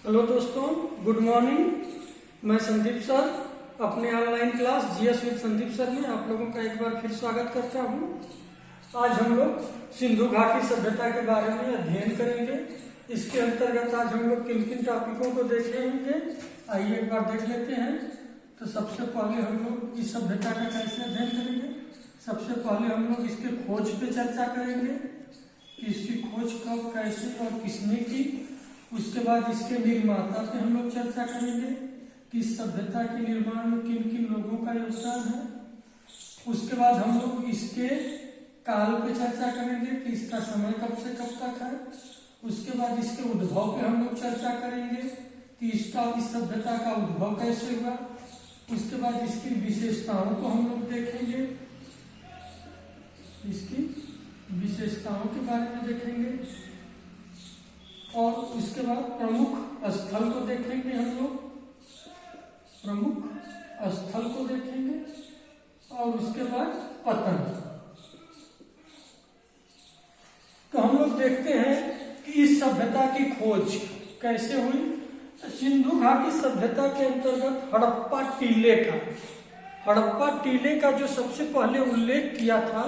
Hello दोस्तों, good morning. मैं Sandeep sir अपने online class GS with Sandeep sir में आप लोगों का एक बार फिर स्वागत करता हूं। आज हम लोग सिंधु घाटी सभ्यता के बारे में अध्ययन करेंगे। इसके अंतर्गत आज हम लोग किन किन टॉपिकों को देखेंगे, आइए एक बार देख लेते हैं। तो सबसे पहले हम लोग इस सभ्यता का कैसे अध्ययन करेंगे। सबसे पहले हम लोग इसके खोज पे चर्चा करेंगे कि इसकी खोज कब, कैसे और किसने की। उसके बाद इसके निर्माता पे हम लोग चर्चा करेंगे कि इस सभ्यता के निर्माण में किन किन लोगों का योगदान है। उसके बाद हम लोग इसके काल पे चर्चा करेंगे कि इसका समय कब से कब तक है। उसके बाद इसके उद्भव पे हम लोग चर्चा करेंगे कि इस सभ्यता का उद्भव कैसे हुआ। उसके बाद इसकी विशेषताओं को हम लोग देखेंगे, इसकी विशेषताओं के बारे में देखेंगे। और उसके बाद प्रमुख स्थल को देखेंगे, हम लोग प्रमुख स्थल को देखेंगे। और उसके बाद पतन। तो हम लोग देखते हैं कि इस सभ्यता की खोज कैसे हुई। सिंधु घाटी सभ्यता के अंतर्गत हड़प्पा टीले का जो सबसे पहले उल्लेख किया था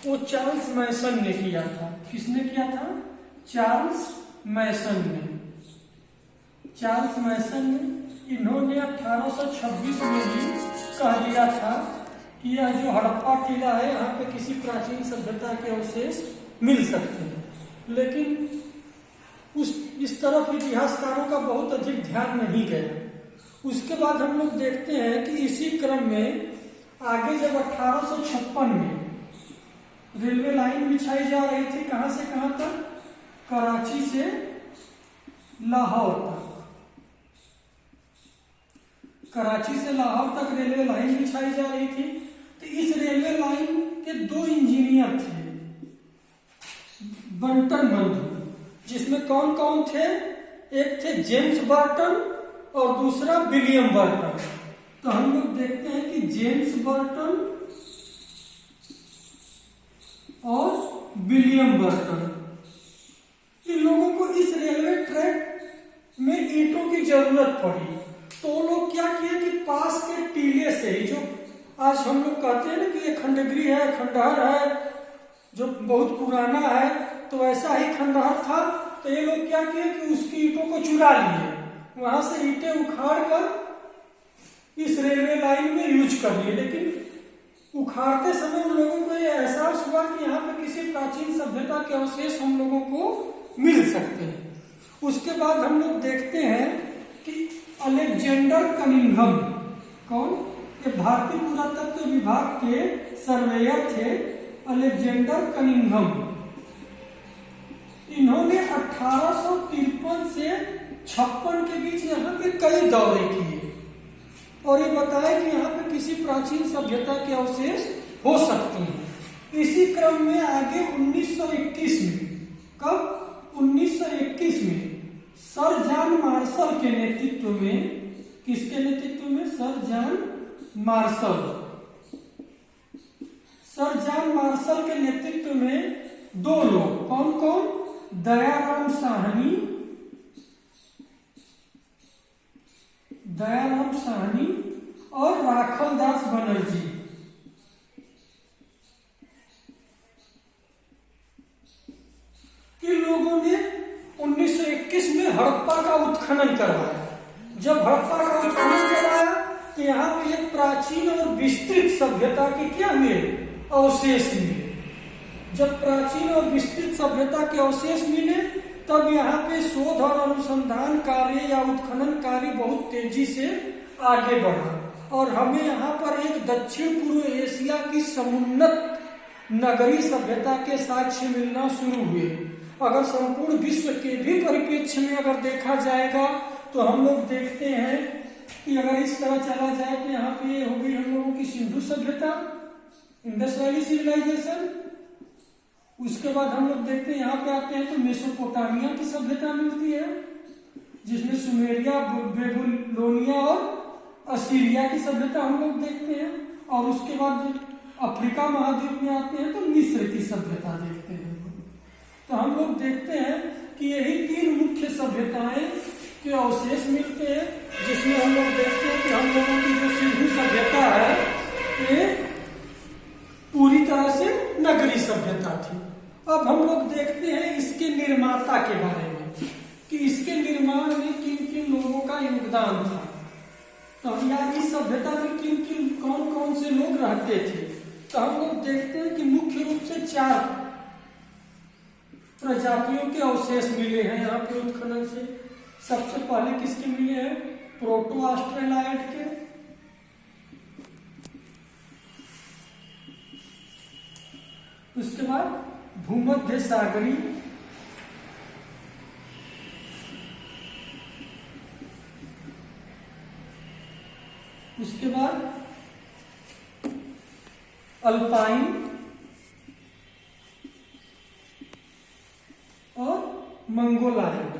वो चार्ल्स मैसन ने किया था। किसने किया था? चार्ल्स मैसन ने। इन्होंने 1826 में ही कह दिया था कि यह जो हड़प्पा टीला है यहाँ पे किसी प्राचीन सभ्यता के अवशेष मिल सकते हैं। लेकिन इस तरफ इतिहासकारों का बहुत अधिक ध्यान नहीं गया। उसके बाद हम लोग देखते हैं कि इसी क्रम में आगे जब 1856 में रेलवे लाइन बिछाई जा रही थी, कहां से कहां तक? कराची से लाहौर तक। कराची से लाहौर तक रेलवे लाइन बिछाई जा रही थी। तो इस रेलवे लाइन के दो इंजीनियर थे, बर्टन बंधु, जिसमें कौन कौन थे? एक थे जेम्स बर्टन और दूसरा विलियम बर्टन। तो हम लोग देखते हैं कि जेम्स बर्टन और विलियम बर्टन, इन लोगों को इस रेलवे ट्रैक में ईंटों की जरूरत पड़ी। तो वो लोग क्या किए कि पास के टीले से, जो आज हम लोग कहते हैं ना कि ये खंडगृह है, खंडहर है, जो बहुत पुराना है, तो ऐसा ही खंडहर था। तो ये लोग क्या किए कि उसकी ईंटों को चुरा लिए, वहां से ईंटें उखाड़ कर इस रेलवे लाइन में यूज कर लिए। लेकिन उखाड़ते समय उन लोगों को यह एहसास हुआ कि यहाँ पे किसी प्राचीन सभ्यता के अवशेष हम लोगों को मिल सकते हैं। उसके बाद हम लोग देखते हैं कि अलेक्जेंडर कनिंघम, कौन? ये भारतीय पुरातत्व विभाग के सर्वेयर थे, अलेक्जेंडर कनिंघम। इन्होंने 1853 से 56 के बीच यहाँ पे कई दौरे किए और ये बताया कि यहाँ पे किसी प्राचीन सभ्यता के अवशेष हो सकते हैं। इसी क्रम में आगे 1921 में, कब? 1921 में सर जॉन मार्शल के नेतृत्व में, किसके नेतृत्व में? सर जॉन मार्शल के नेतृत्व में दो लोग, कौन कौन? दयाराम साहनी और राखलदास बनर्जी, इन लोगों ने 1921 में हड़प्पा का उत्खनन करवाया। जब हड़प्पा का उत्खनन करवाया तो यहाँ पे एक प्राचीन और विस्तृत सभ्यता के क्या मिले? अवशेष मिले। जब प्राचीन और विस्तृत सभ्यता के अवशेष मिले तब यहाँ पे शोध और अनुसंधान कार्य या उत्खनन कार्य बहुत तेजी से आगे बढ़ा और हमें यहाँ पर एक दक्षिण पूर्व एशिया की समुन्नत नगरीय सभ्यता के साक्ष्य मिलना शुरू हुए। अगर संपूर्ण विश्व के भी परिप्रेक्ष्य में अगर देखा जाएगा तो हम लोग देखते हैं कि अगर इस तरह चला जाए तो यहाँ पे ये हो गई हम लोगों की सिंधु सभ्यता, इंडस वैली सिविलाइजेशन। उसके बाद हम लोग देखते हैं, यहाँ पे आते हैं तो मेसोपोटामिया की सभ्यता मिलती है, जिसमें सुमेरिया, बेबीलोनिया और असीरिया की सभ्यता हम लोग देखते हैं। और उसके बाद अफ्रीका महाद्वीप में आते हैं तो मिस्र की सभ्यता देखते हैं। तो हम लोग देखते हैं कि यही तीन मुख्य सभ्यताएं के अवशेष मिलते हैं, जिसमें हम लोग देखते हैं कि हम लोगों की जो सिंधु सभ्यता है ये पूरी तरह से नगरी सभ्यता थी। अब हम लोग देखते हैं इसके निर्माता के बारे में कि इसके निर्माण में किन किन लोगों का योगदान था। तो यार इस सभ्यता में किन किन कौन कौन से लोग रहते थे, तो हम लोग देखते हैं कि मुख्य रूप से 4 प्रजातियों के अवशेष मिले हैं यहाँ पे उत्खनन से। सबसे पहले किसके मिले हैं? प्रोटो ऑस्ट्रेलाइड के, उसके बाद भूमध्य सागरी, उसके बाद अल्पाइन और मंगोलायड।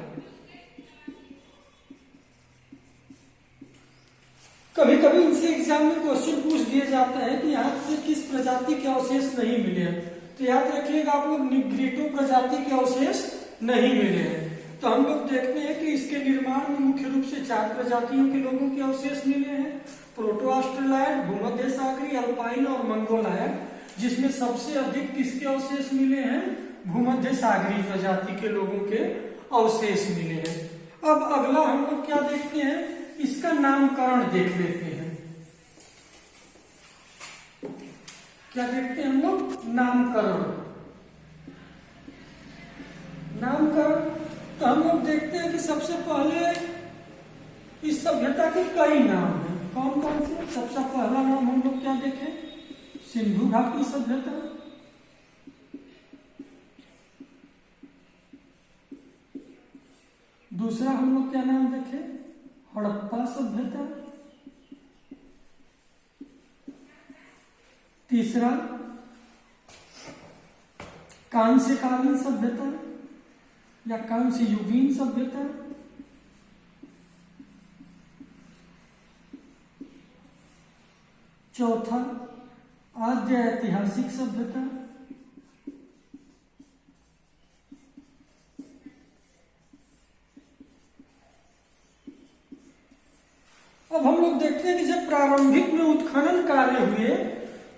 कभी कभी इनसे एग्जाम में क्वेश्चन पूछ दिए जाते हैं कि यहाँ से किस प्रजाति के अवशेष नहीं मिले हैं, तो याद रखिएगा आप लोग निग्रिटो प्रजाति के अवशेष नहीं मिले हैं। तो हम लोग देखते हैं कि इसके निर्माण में मुख्य रूप से 4 प्रजातियों के लोगों के अवशेष मिले हैं, प्रोटो ऑस्ट्रेलाइड, भूमध्य सागरी, अल्पाइन और मंगोलायड, जिसमें सबसे अधिक किसके अवशेष मिले हैं? भूमध्य सागरी प्रजाति के लोगों के अवशेष मिले हैं। अब अगला हम लोग क्या देखते हैं, इसका नामकरण देख लेते हैं। क्या देखते हैं हम लोग? नामकरण। नामकरण तो हम लोग देखते हैं कि सबसे पहले इस सभ्यता के कई नाम हैं। कौन कौन से? सबसे पहला नाम हम लोग क्या देखें? सिंधु घाटी सभ्यता, दूसरा हम लोग क्या नाम देखें? हड़प्पा सभ्यता, तीसरा कांस्यकालीन सभ्यता या कांस्य युगीन सभ्यता, चौथा आद्य ऐतिहासिक सभ्यता, अब हम लोग देखते हैं कि जब प्रारंभिक में उत्खनन कार्य हुए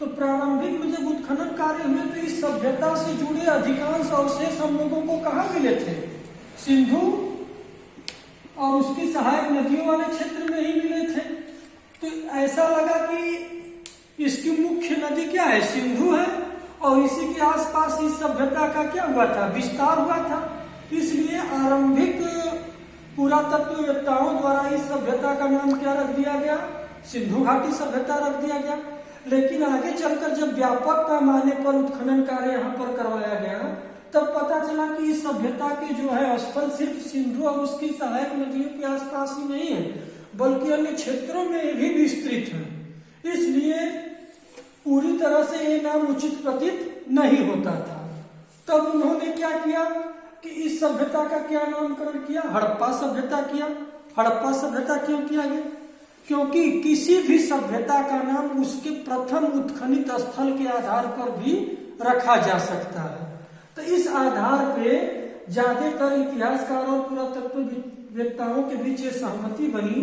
तो प्रारंभिक में जब उत्खनन कार्य हुए तो इस सभ्यता से जुड़े अधिकांश अवशेष हम लोगों को कहाँ मिले थे? सिंधु और उसकी सहायक नदियों वाले क्षेत्र में ही मिले थे। तो ऐसा लगा कि इसकी मुख्य नदी क्या है? सिंधु है, और इसी के आसपास इस सभ्यता का क्या हुआ था? विस्तार हुआ था। इसलिए आरंभिक पुरातत्ववेत्ताओं द्वारा इस सभ्यता का नाम क्या रख दिया गया? सिंधु घाटी सभ्यता रख दिया गया। लेकिन आगे चलकर जब व्यापक पैमाने पर उत्खनन कार्य यहाँ पर करवाया गया तब पता चला कि इस सभ्यता के जो है स्थल सिर्फ सिंधु और उसकी सहायक नदियों के आसपास ही नहीं है, बल्कि अन्य क्षेत्रों में भी विस्तृत है। इसलिए पूरी तरह से ये नाम उचित प्रतीत नहीं होता था। तब उन्होंने क्या किया कि इस सभ्यता का क्या नामकरण किया? हड़प्पा सभ्यता किया। हड़प्पा सभ्यता क्यों किया गया? क्योंकि किसी भी सभ्यता का नाम उसके प्रथम उत्खनित स्थल के आधार पर भी रखा जा सकता है। तो इस आधार पे ज्यादातर इतिहासकार और पुरातत्ववेत्ताओं के बीच ये सहमति बनी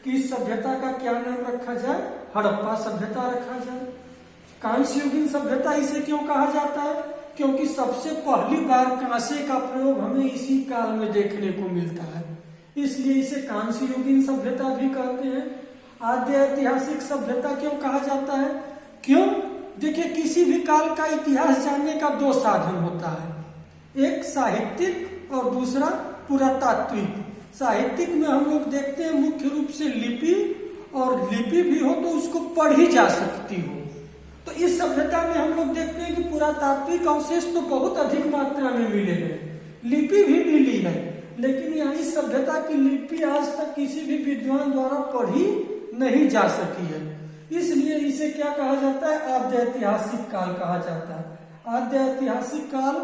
कि इस सभ्यता का क्या नाम रखा जाए? हड़प्पा सभ्यता रखा जाए। कांस्य युगीन सभ्यता इसे क्यों कहा जाता है? क्योंकि सबसे पहली बार कांसे का प्रयोग हमें इसी काल में देखने को मिलता है, इसलिए इसे कांस्य युगीन सभ्यता भी कहते हैं। आद्य ऐतिहासिक सभ्यता क्यों कहा जाता है? क्यों? देखिए, किसी भी काल का इतिहास जानने का 2 साधन होता है, एक साहित्यिक और दूसरा पुरातात्विक। साहित्यिक में हम लोग देखते हैं मुख्य रूप से लिपि, और लिपि भी हो तो उसको पढ़ी जा सकती हो। तो इस सभ्यता में हम लोग देखते हैं कि पुरातात्विक अवशेष तो बहुत अधिक मात्रा में मिले हैं, लिपि भी मिली है, लेकिन यहाँ इस सभ्यता की लिपि आज तक किसी भी विद्वान द्वारा पढ़ी नहीं जा सकी है। इसलिए इसे क्या कहा जाता है? आद्य ऐतिहासिक काल कहा जाता है। आद्य ऐतिहासिक काल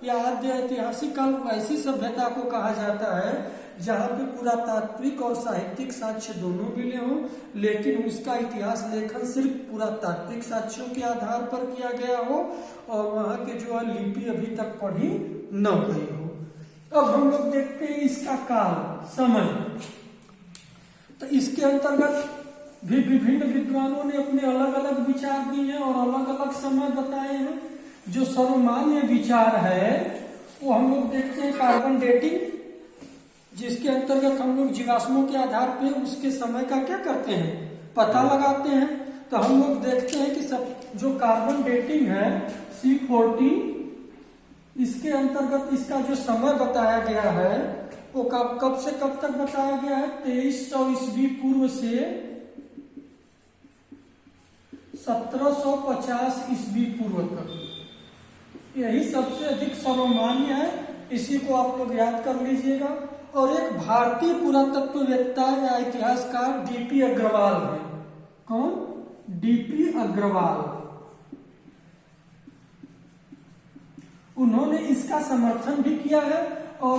या आद्य ऐतिहासिक काल ऐसी सभ्यता को कहा जाता है जहाँ पे पुरातात्विक और साहित्यिक साक्ष्य दोनों मिले हों, लेकिन उसका इतिहास लेखन सिर्फ पुरातात्विक साक्ष्यों के आधार पर किया गया हो और वहाँ के जो लिपि अभी तक पढ़ी न गई हो। अब हम लोग देखते हैं इसका काल, समय। तो इसके अंतर्गत भी विभिन्न विद्वानों ने अपने अलग अलग विचार दिए हैं और अलग अलग समय बताए हैं। जो सर्वमान्य विचार है वो हम लोग देखते हैं कार्बन डेटिंग, जिसके अंतर्गत हम लोग जीवाश्मों के आधार पे उसके समय का क्या करते हैं, पता लगाते हैं। तो हम लोग देखते हैं कि सब जो कार्बन डेटिंग है C40, इसके अंतर्गत इसका जो समय बताया गया है वो कब से कब तक बताया गया है, 2300 ईस्वी पूर्व से 1750 ईस्वी पूर्व तक। यही सबसे अधिक सर्वमान्य है, इसी को आप लोग याद कर लीजिएगा। और एक भारतीय पुरातत्ववेत्ता या इतिहासकार D.P. अग्रवाल है। कौन? D.P. अग्रवाल। उन्होंने इसका समर्थन भी किया है और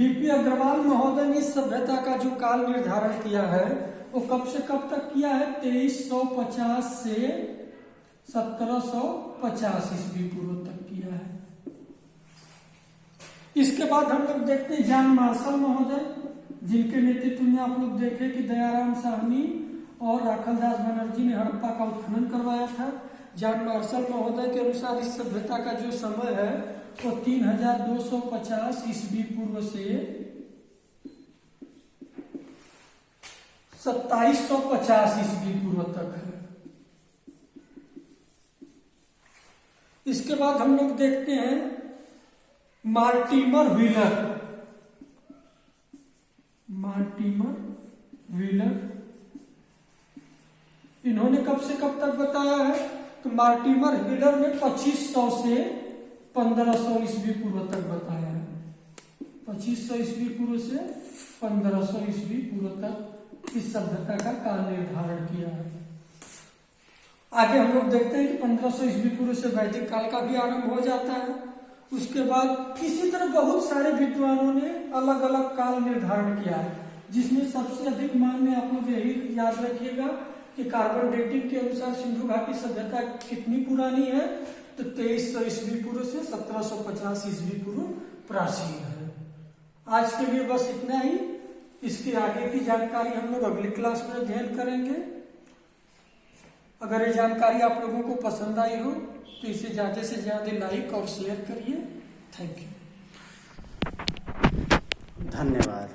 D.P. अग्रवाल महोदय ने इस सभ्यता का जो काल निर्धारण किया है वो कब से कब तक किया है, 2350 से 1750 ईस्वी पूर्व तक किया है। इसके बाद हम लोग देखते हैं जॉन मार्शल महोदय, जिनके नेतृत्व में आप लोग देखे कि दयाराम साहनी और राखलदास बनर्जी ने हड़प्पा का उत्खनन करवाया था। जॉन मार्शल महोदय के अनुसार इस सभ्यता का जो समय है वो 3250 ईस्वी पूर्व से 2750 ईस्वी पूर्व तक है। इसके बाद हम लोग देखते हैं मार्टिमर व्हीलर। मार्टिमर व्हीलर इन्होंने कब से कब तक बताया है, तो मार्टिमर व्हीलर ने 2500 से 1500 ईस्वी पूर्व तक बताया है। 2500 ईस्वी पूर्व से 1500 ईस्वी पूर्व तक इस सभ्यता का काल निर्धारण किया है। आगे हम लोग देखते हैं कि 1500 ईस्वी पूर्व से वैदिक काल का भी आरंभ हो जाता है। उसके बाद इसी तरह बहुत सारे विद्वानों ने अलग अलग काल निर्धारण किया है, जिसमें सबसे अधिक मान्य आप लोग यही याद रखिएगा कि कार्बन डेटिंग के अनुसार सिंधु घाटी सभ्यता कितनी पुरानी है, तो 2300 ईस्वी पूर्व से 1750 ईस्वी पूर्व प्राचीन है। आज के लिए बस इतना ही। इसकी आगे की जानकारी हम लोग अगली क्लास में अध्ययन करेंगे। अगर ये जानकारी आप लोगों को पसंद आई हो तो इसे ज्यादा से ज्यादा लाइक और शेयर करिए। Thank you. धन्यवाद।